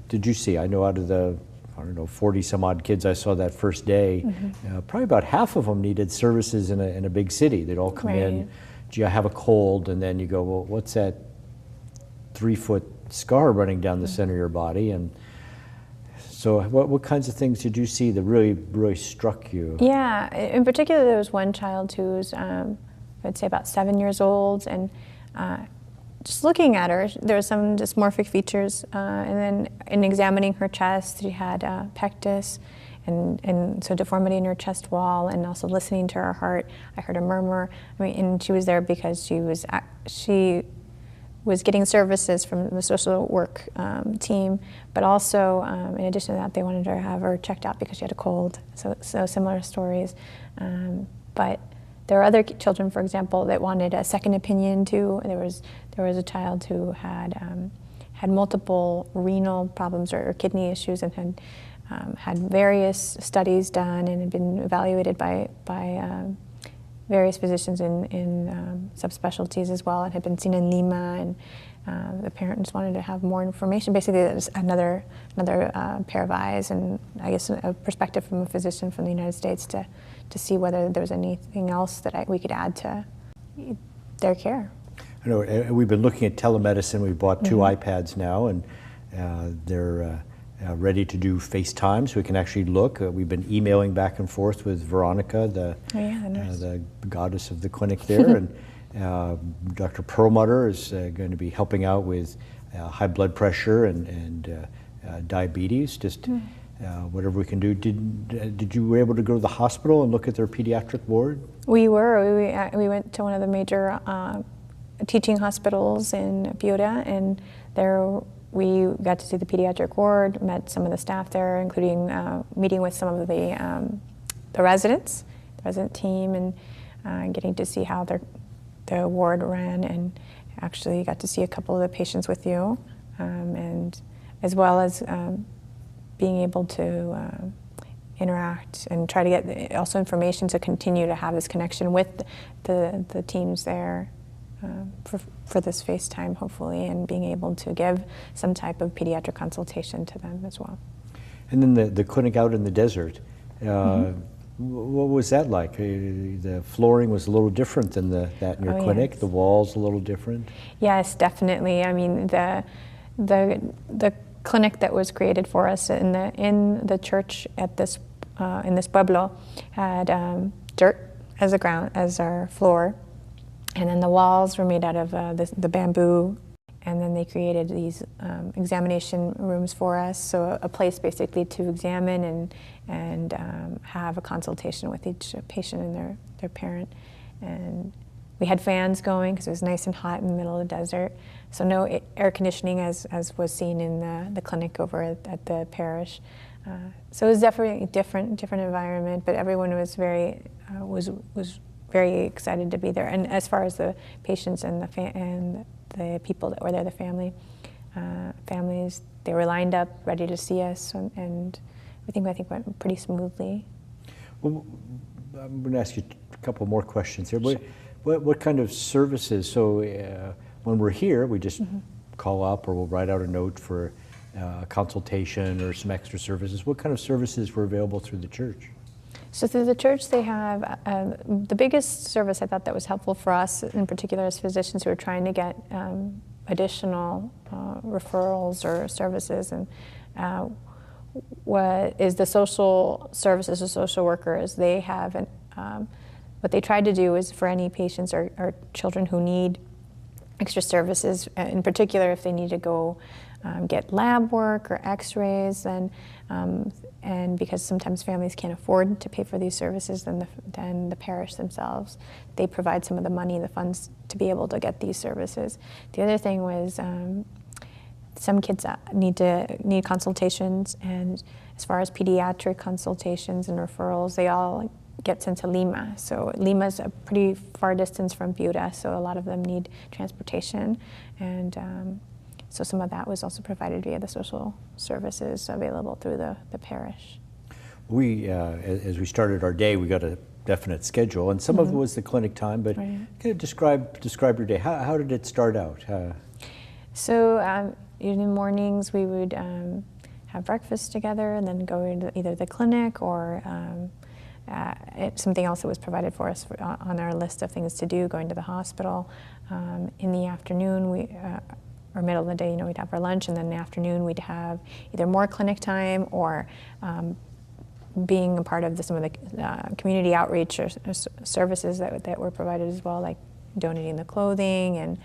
did you see? I know out of the 40 some odd kids I saw that first day, probably about half of them needed services in a big city. They'd all come in, gee, I have a cold, and then you go, well, what's that 3-foot scar running down the center of your body? And so what kinds of things did you see that really, really struck you? Yeah, in particular, there was one child who was, I'd say about 7 years old, and just looking at her, there were some dysmorphic features, and then in examining her chest, she had pectus, and so deformity in her chest wall, and also listening to her heart, I heard a murmur. And she was there because she was getting services from the social work team, but also in addition to that, they wanted to have her checked out because she had a cold. So similar stories, but there are other children, for example, that wanted a second opinion too. There was a child who had multiple renal problems or kidney issues, and had various studies done and had been evaluated by various physicians in subspecialties as well, and had been seen in Lima. And the parents wanted to have more information. Basically, it was another pair of eyes, and I guess a perspective from a physician from the United States to see whether there was anything else that we could add to their care. I know we've been looking at telemedicine. We've bought 2 iPads now, and they're ready to do FaceTime, so we can actually look. We've been emailing back and forth with Veronica, the goddess of the clinic there, and Dr. Perlmutter is going to be helping out with high blood pressure and diabetes. Just whatever we can do. Did you were able to go to the hospital and look at their pediatric ward? We were. We went to one of the major teaching hospitals in Peru, and there we got to see the pediatric ward, met some of the staff there, including meeting with some of the residents, the resident team, and getting to see how the ward ran, and actually got to see a couple of the patients with you, and as well as being able to interact and try to get also information to continue to have this connection with the teams there for this FaceTime, hopefully, and being able to give some type of pediatric consultation to them as well. And then the clinic out in the desert, what was that like? The flooring was a little different than that in your clinic? Yes. The walls a little different? Yes, definitely. I mean, the clinic that was created for us in the church at this in this pueblo had dirt as the ground, as our floor, and then the walls were made out of the bamboo. And then they created these examination rooms for us, so a place basically to examine and have a consultation with each patient and their parent. And we had fans going because it was nice and hot in the middle of the desert. So no air conditioning as was seen in the clinic over at the parish. So it was definitely a different environment, but everyone was very excited to be there. And as far as the patients and the people that were there, the families, they were lined up, ready to see us, and everything I think went pretty smoothly. Well, I'm going to ask you a couple more questions here. Sure. What kind of services? So when we're here, we just call up, or we'll write out a note for a consultation or some extra services. What kind of services were available through the church? So through the church, they have the biggest service I thought that was helpful for us, in particular as physicians who are trying to get additional referrals or services, and what is the social services or social workers. They have what they tried to do is for any patients or children who need extra services, in particular if they need to go get lab work or x-rays, and because sometimes families can't afford to pay for these services, then the parish themselves, they provide some of the money, the funds, to be able to get these services. The other thing was some kids need consultations, and as far as pediatric consultations and referrals, they all get sent to Lima. So Lima's a pretty far distance from Piura, so a lot of them need transportation, and so some of that was also provided via the social services available through the parish. We, as we started our day, we got a definite schedule, and some of it was the clinic time, but kind of describe your day. How did it start out? So in the mornings we would have breakfast together and then go into either the clinic or something else that was provided for us on our list of things to do, going to the hospital. In the afternoon, or middle of the day, we'd have our lunch, and then in the afternoon we'd have either more clinic time or being a part of some of the community outreach or services that were provided as well, like donating the clothing and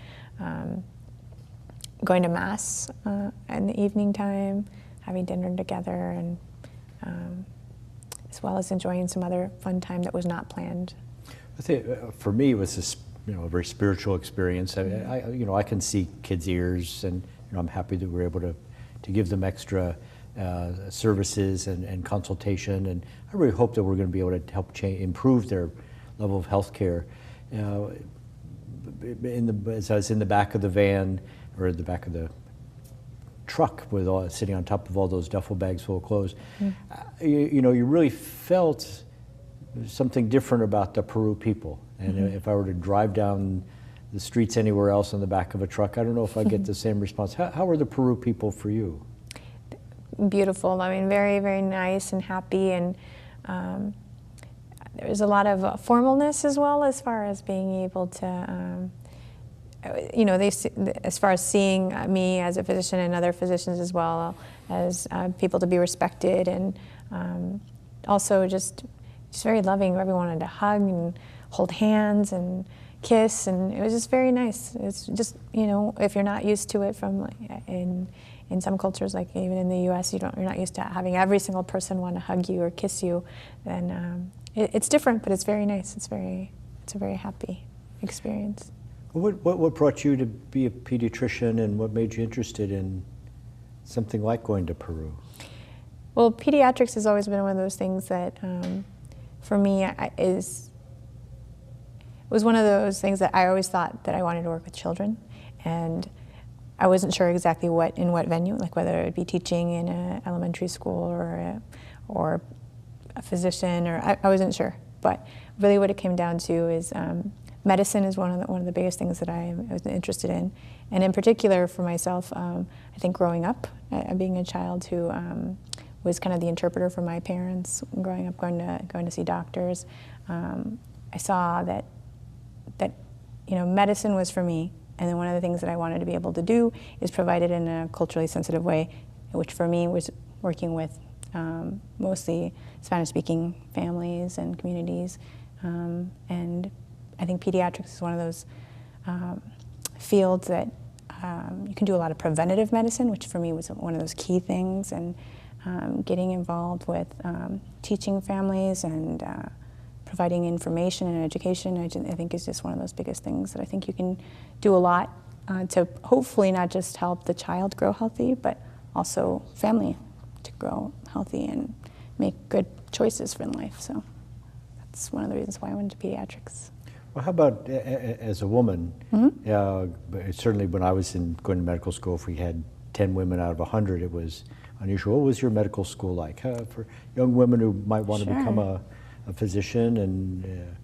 going to Mass in the evening time, having dinner together, and as well as enjoying some other fun time that was not planned. I think for me it was this, a very spiritual experience. I can see kids' ears, and I'm happy that we're able to give them extra services and consultation, and I really hope that we're going to be able to help improve their level of health care. As I was in the back of the van, or the back of the truck with sitting on top of all those duffel bags full of clothes, you really felt something different about the Peru people. And if I were to drive down the streets anywhere else on the back of a truck, I don't know if I'd get the same response. How are the Peru people for you? Beautiful. I mean, very, very nice and happy, and there's a lot of formalness as well, as far as being able to, as far as seeing me as a physician and other physicians as well as people to be respected, and also just very loving. Everyone wanted to hug and hold hands and kiss, and it was just very nice. It's just, if you're not used to it from in some cultures, like even in the U.S., you're not used to having every single person want to hug you or kiss you, then it's different, but it's very nice. It's a very happy experience. What brought you to be a pediatrician, and what made you interested in something like going to Peru? Well, pediatrics has always been one of those things that, for me, was one of those things that I always thought that I wanted to work with children, and I wasn't sure exactly in what venue, like whether it would be teaching in an elementary school or a physician, or I wasn't sure. But really, what it came down to is medicine is one of the biggest things that I was interested in, and in particular for myself, I think growing up, being a child who was kind of the interpreter for my parents, growing up going to see doctors, I saw that medicine was for me, and then one of the things that I wanted to be able to do is provide it in a culturally sensitive way which for me was working with mostly Spanish-speaking families and communities. And I think pediatrics is one of those fields that you can do a lot of preventative medicine, which for me was one of those key things, and getting involved with teaching families and providing information and education, I think is just one of those biggest things that I think you can do a lot to hopefully not just help the child grow healthy, but also family to grow healthy and make good choices in life. So that's one of the reasons why I went into pediatrics. Well, how about as a woman? Certainly when I was going to medical school, if we had 10 women out of 100, it was unusual. What was your medical school like for young women who might want to become a physician? And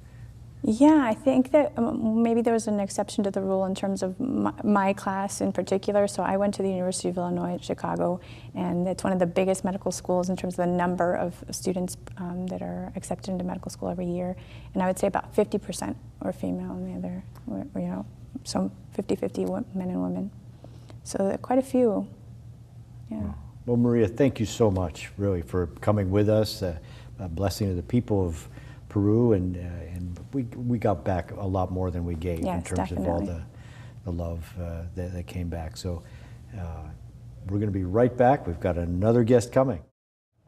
yeah, I think that maybe there was an exception to the rule in terms of my class in particular. So I went to the University of Illinois at Chicago, and it's one of the biggest medical schools in terms of the number of students that are accepted into medical school every year. And I would say about 50% were female, and the other were, you know, so 50-50 men and women. So quite a few, yeah. Well, Maria, thank you so much, really, for coming with us. A blessing to the people of Peru, and we got back a lot more than we gave, yes, in terms definitely. of all the love that came back. So we're going to be right back. We've got another guest coming.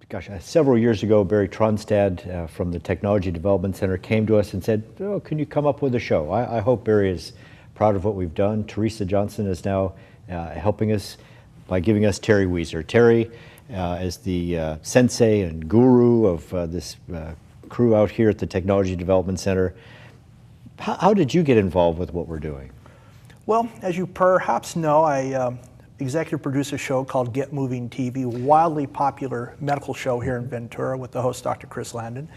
Gosh, several years ago, Barry Tronstad from the Technology Development Center came to us and said, "Oh, can you come up with a show?" I hope Barry is proud of what we've done. Teresa Johnson is now helping us by giving us Terry Weezer. Terry is the sensei and guru of this crew out here at the Technology Development Center. How did you get involved with what we're doing? Well, as you perhaps know, I executive produce a show called GetMoving TV, a wildly popular medical show here in Ventura with the host, Dr. Chris Landon.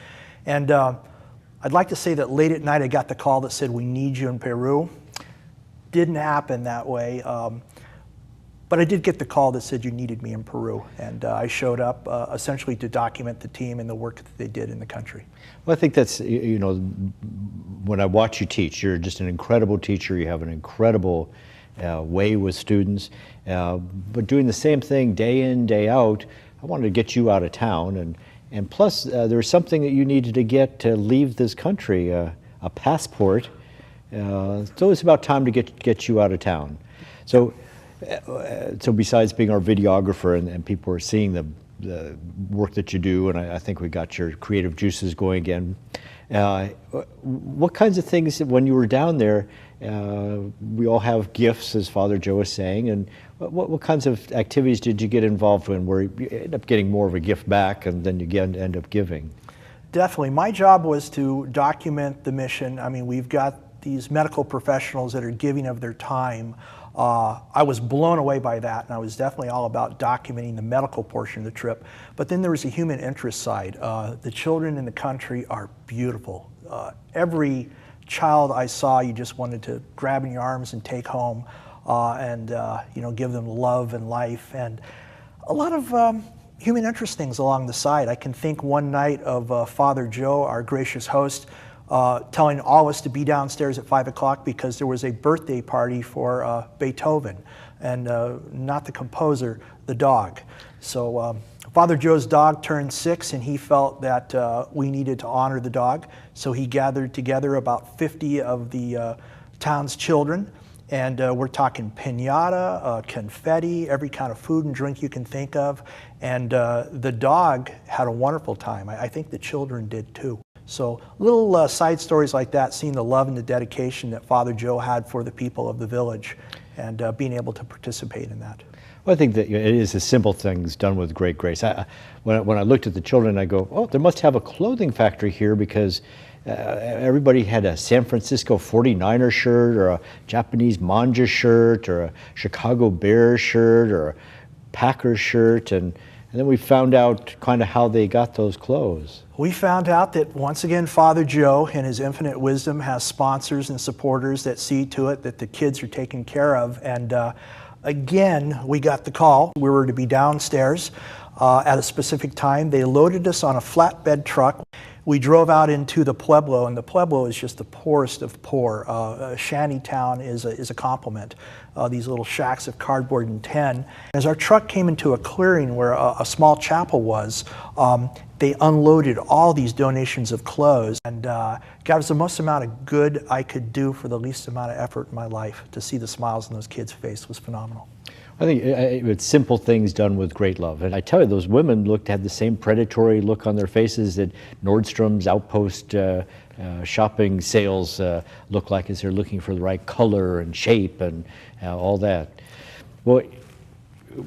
And I'd like to say that late at night I got the call that said, "We need you in Peru." Didn't happen that way. But I did get the call that said you needed me in Peru, and I showed up essentially to document the team and the work that they did in the country. Well, I think that's, you know, when I watch you teach, you're just an incredible teacher. You have an incredible way with students, but doing the same thing day in, day out, I wanted to get you out of town, and plus there was something that you needed to get to leave this country, a passport. So it's about time to get you out of town. So besides being our videographer and people are seeing the work that you do, and I think we got your creative juices going again, what kinds of things, when you were down there, we all have gifts, as Father Joe was saying, and what kinds of activities did you get involved in where you end up getting more of a gift back and then you end up giving? Definitely. My job was to document the mission. I mean, we've got these medical professionals that are giving of their time. I was blown away by that, and I was definitely all about documenting the medical portion of the trip. But then there was a human interest side. The children in the country are beautiful. Every child I saw, you just wanted to grab in your arms and take home, and you know, give them love and life, and a lot of human interest things along the side. I can think one night of Father Joe, our gracious host, telling all of us to be downstairs at 5 o'clock because there was a birthday party for Beethoven, and not the composer, the dog. So Father Joe's dog turned 6, and he felt that we needed to honor the dog. So he gathered together about 50 of the town's children, and we're talking piñata, confetti, every kind of food and drink you can think of. And the dog had a wonderful time. I think the children did too. So little side stories like that, seeing the love and the dedication that Father Joe had for the people of the village, and being able to participate in that. Well, I think that it is the simple things done with great grace. When I looked at the children, I go, oh, they must have a clothing factory here, because everybody had a San Francisco 49er shirt, or a Japanese manja shirt, or a Chicago Bears shirt, or a Packers shirt, and then we found out kind of how they got those clothes. We found out that, once again, Father Joe, in his infinite wisdom, has sponsors and supporters that see to it that the kids are taken care of. And again, we got the call. We were to be downstairs at a specific time. They loaded us on a flatbed truck. we drove out into the Pueblo, and the Pueblo is just the poorest of poor. A shanty town is a compliment. These little shacks of cardboard and tin. As our truck came into a clearing where a small chapel was, they unloaded all these donations of clothes, and God, it was the most amount of good I could do for the least amount of effort in my life. To see the smiles on those kids' faces was phenomenal. I think it's simple things done with great love. And I tell you, those women had the same predatory look on their faces that Nordstrom's Outpost shopping sales look like as they're looking for the right color and shape and all that. Well,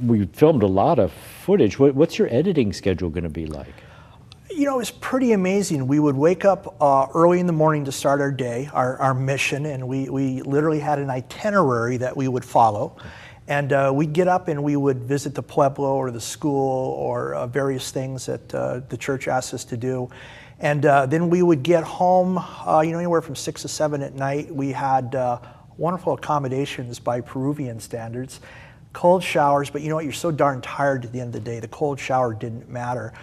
we filmed a lot of footage. What's your editing schedule going to be like? You know, it's pretty amazing. We would wake up early in the morning to start our day, our mission, and we literally had an itinerary that we would follow. And we'd get up and we would visit the Pueblo or the school or various things that the church asked us to do. And then we would get home, anywhere from 6 to 7 at night. We had wonderful accommodations by Peruvian standards, cold showers, but you know what, you're so darn tired at the end of the day, the cold shower didn't matter.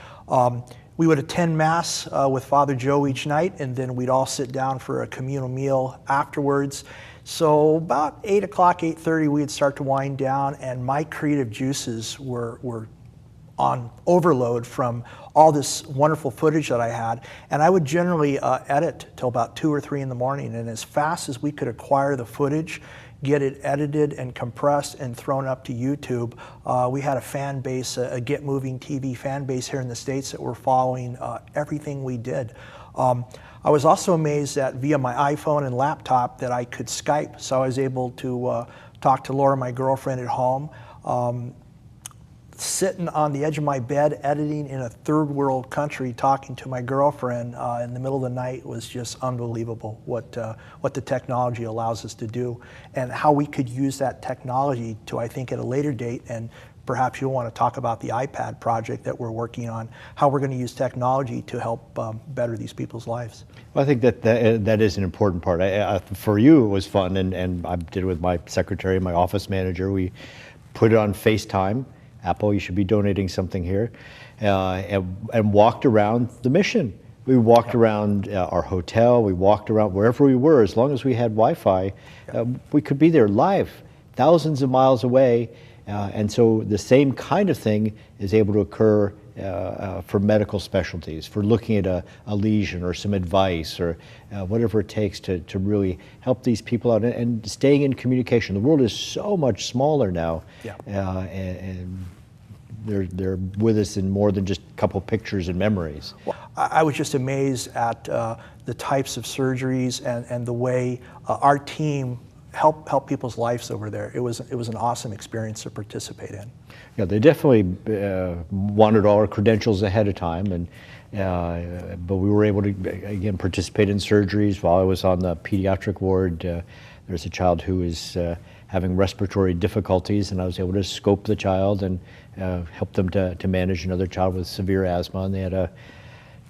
We would attend Mass with Father Joe each night, and then we'd all sit down for a communal meal afterwards. So about 8 o'clock, 8:30, we'd start to wind down, and my creative juices were on overload from all this wonderful footage that I had. And I would generally edit till about 2 or 3 in the morning, and as fast as we could acquire the footage, get it edited and compressed and thrown up to YouTube. We had a fan base, a GetMoving TV fan base here in the States that were following everything we did. I was also amazed that via my iPhone and laptop that I could Skype, so I was able to talk to Laura, my girlfriend, at home. Sitting on the edge of my bed, editing in a third world country, talking to my girlfriend in the middle of the night was just unbelievable what the technology allows us to do, and how we could use that technology to, I think, at a later date, and perhaps you'll want to talk about the iPad project that we're working on, how we're going to use technology to help better these people's lives. Well, I think that is an important part. For you, it was fun, and I did it with my secretary, my office manager. We put it on FaceTime. Apple, you should be donating something here, and walked around the mission. We walked around our hotel, we walked around wherever we were. As long as we had Wi-Fi, we could be there live, thousands of miles away. And so the same kind of thing is able to occur for medical specialties, for looking at a lesion or some advice or whatever it takes to really help these people out and staying in communication. The world is so much smaller now, and they're with us in more than just a couple pictures and memories. Well, I was just amazed at the types of surgeries and the way our team help people's lives over there. It was an awesome experience to participate in. Yeah, they definitely wanted all our credentials ahead of time, and but we were able to again participate in surgeries. While I was on the pediatric ward, there's a child who is having respiratory difficulties, and I was able to scope the child and help them to manage another child with severe asthma, and they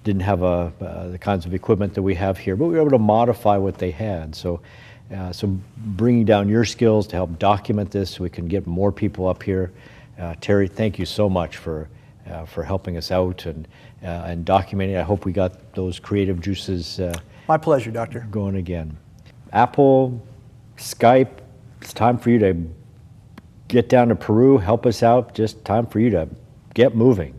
didn't have the kinds of equipment that we have here, but we were able to modify what they had. So bringing down your skills to help document this so we can get more people up here. Terry, thank you so much for helping us out and documenting. I hope we got those creative juices My pleasure, Doctor. Going again. Apple, Skype, it's time for you to get down to Peru, help us out. Just time for you to get moving.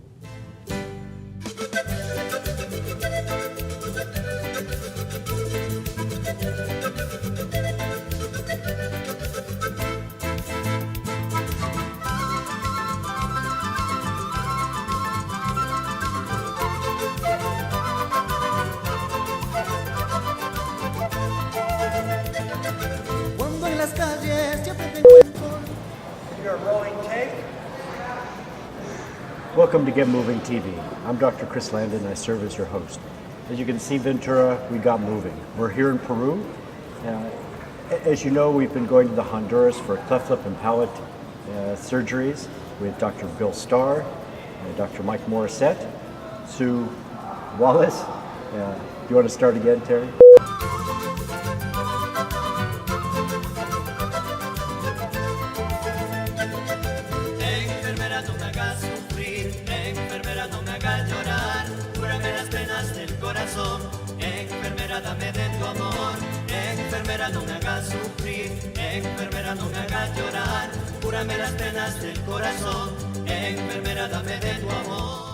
Welcome to GetMoving TV. I'm Dr. Chris Landon and I serve as your host. As you can see, Ventura, we got moving. We're here in Peru. As you know, we've been going to the Honduras for cleft lip and palate surgeries with Dr. Bill Starr, Dr. Mike Morissette, Sue Wallace. Do you want to start again, Terry? enfermera no me hagas sufrir, enfermera no me hagas llorar, cúrame las penas del corazón, enfermera dame de tu amor.